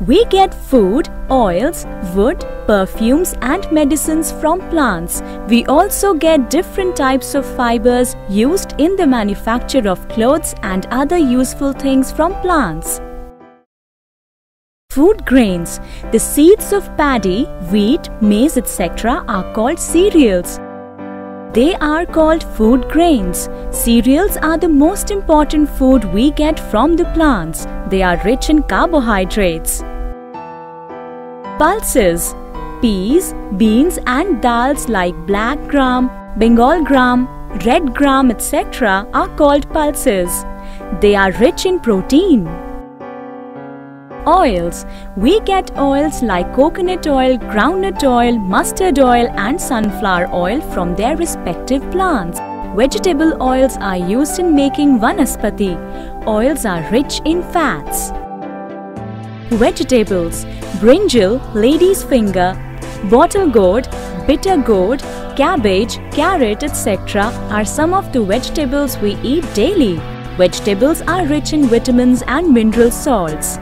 We get food, oils, wood, perfumes and medicines from plants. We also get different types of fibers used in the manufacture of clothes and other useful things from plants. Food grains. The seeds of paddy, wheat, maize, etc. are called cereals. They are called food grains. Cereals are the most important food we get from the plants. They are rich in carbohydrates. Pulses. Peas, beans and dals like black gram, Bengal gram, red gram, etc. are called pulses. They are rich in protein. Oils. We get oils like coconut oil, groundnut oil, mustard oil and sunflower oil from their respective plants. Vegetable oils are used in making vanaspati. Oils are rich in fats. Vegetables. Brinjal, lady's finger, bottle gourd, bitter gourd, cabbage, carrot, etc. are some of the vegetables we eat daily. Vegetables are rich in vitamins and mineral salts.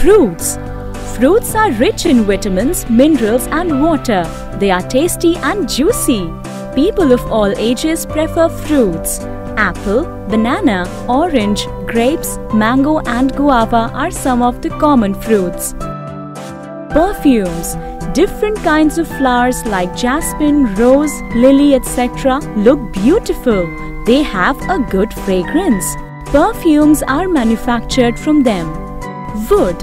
Fruits. Fruits are rich in vitamins, minerals and water. They are tasty and juicy. People of all ages prefer fruits. Apple, banana, orange, grapes, mango and guava are some of the common fruits. Perfumes. Different kinds of flowers like jasmine, rose, lily, etc. look beautiful. They have a good fragrance. Perfumes are manufactured from them. Wood.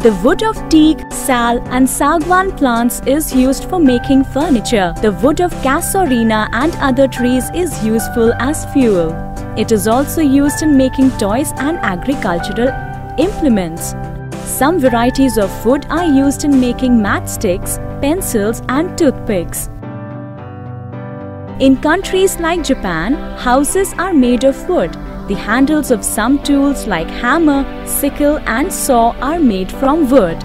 The wood of teak, sal and sagwan plants is used for making furniture. The wood of casuarina and other trees is useful as fuel. It is also used in making toys and agricultural implements. Some varieties of wood are used in making matchsticks, pencils and toothpicks. In countries like Japan, houses are made of wood. The handles of some tools like hammer, sickle and saw are made from wood.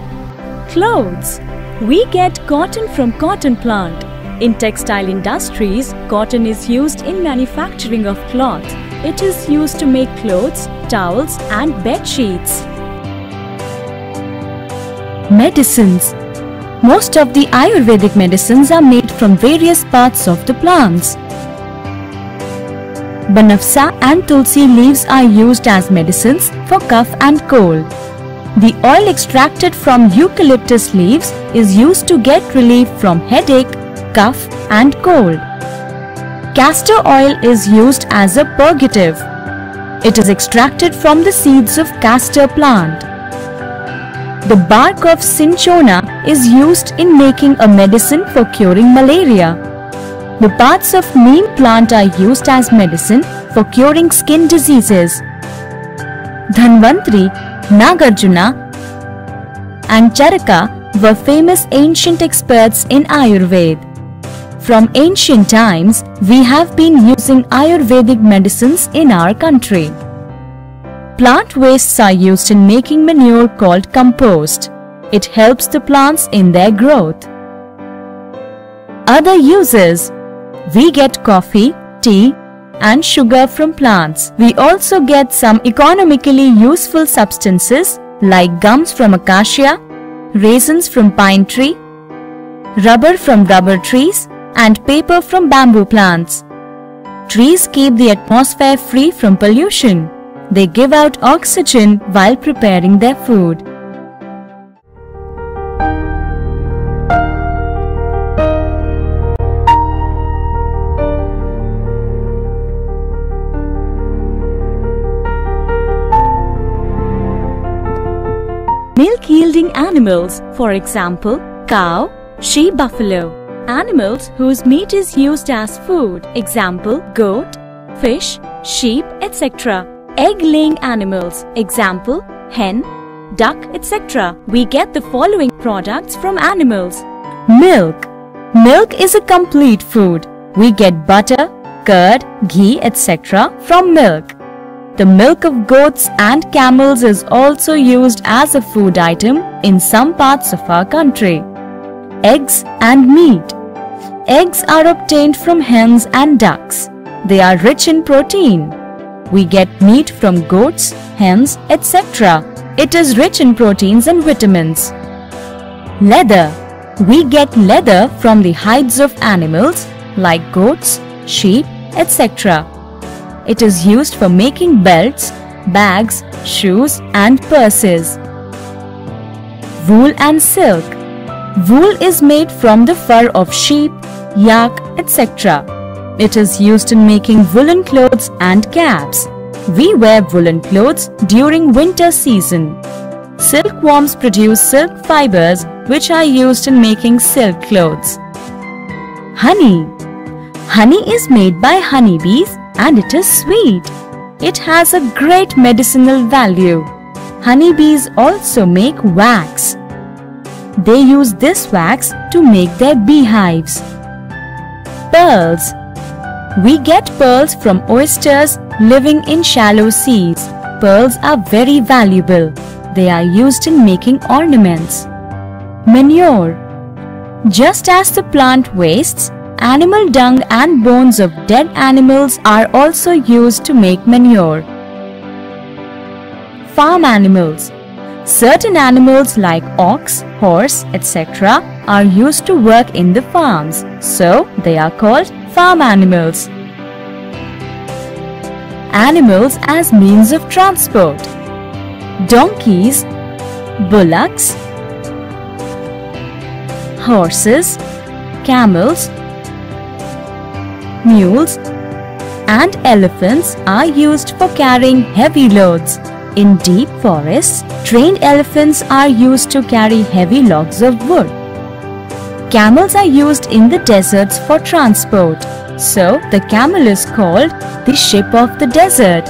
Clothes. We get cotton from cotton plant. In textile industries, cotton is used in manufacturing of cloth. It is used to make clothes, towels and bed sheets. Medicines. Most of the Ayurvedic medicines are made from various parts of the plants. Banafsa and tulsi leaves are used as medicines for cough and cold. The oil extracted from eucalyptus leaves is used to get relief from headache, cough and cold. Castor oil is used as a purgative. It is extracted from the seeds of castor plant. The bark of cinchona is used in making a medicine for curing malaria. The parts of neem plant are used as medicine for curing skin diseases. Dhanvantri, Nagarjuna and Charaka were famous ancient experts in Ayurveda. From ancient times, we have been using Ayurvedic medicines in our country. Plant wastes are used in making manure called compost. It helps the plants in their growth. Other uses. We get coffee, tea and sugar from plants. We also get some economically useful substances like gums from acacia, raisins from pine tree, rubber from rubber trees and paper from bamboo plants. Trees keep the atmosphere free from pollution. They give out oxygen while preparing their food. Milk-yielding animals, for example, cow, sheep, buffalo. Animals whose meat is used as food, example, goat, fish, sheep, etc. Egg-laying animals, example, hen, duck, etc. We get the following products from animals. Milk. Milk is a complete food. We get butter, curd, ghee, etc. from milk. The milk of goats and camels is also used as a food item in some parts of our country. Eggs and meat. Eggs are obtained from hens and ducks. They are rich in protein. We get meat from goats, hens, etc. It is rich in proteins and vitamins. Leather. We get leather from the hides of animals like goats, sheep, etc. It is used for making belts, bags, shoes and purses. Wool and silk. Wool is made from the fur of sheep, yak, etc. It is used in making woolen clothes and caps. We wear woolen clothes during winter season. Silkworms produce silk fibers which are used in making silk clothes. Honey. Honey is made by honeybees and it is sweet. It has a great medicinal value. Honeybees also make wax. They use this wax to make their beehives. Pearls. We get pearls from oysters living in shallow seas. Pearls are very valuable. They are used in making ornaments. Manure. Just as the plant wastes, animal dung and bones of dead animals are also used to make manure. Farm animals. Certain animals like ox, horse, etc. are used to work in the farms, so they are called farm animals. Animals as means of transport. Donkeys, bullocks, horses, camels, mules and elephants are used for carrying heavy loads. In deep forests, trained elephants are used to carry heavy logs of wood. Camels are used in the deserts for transport, so the camel is called the ship of the desert.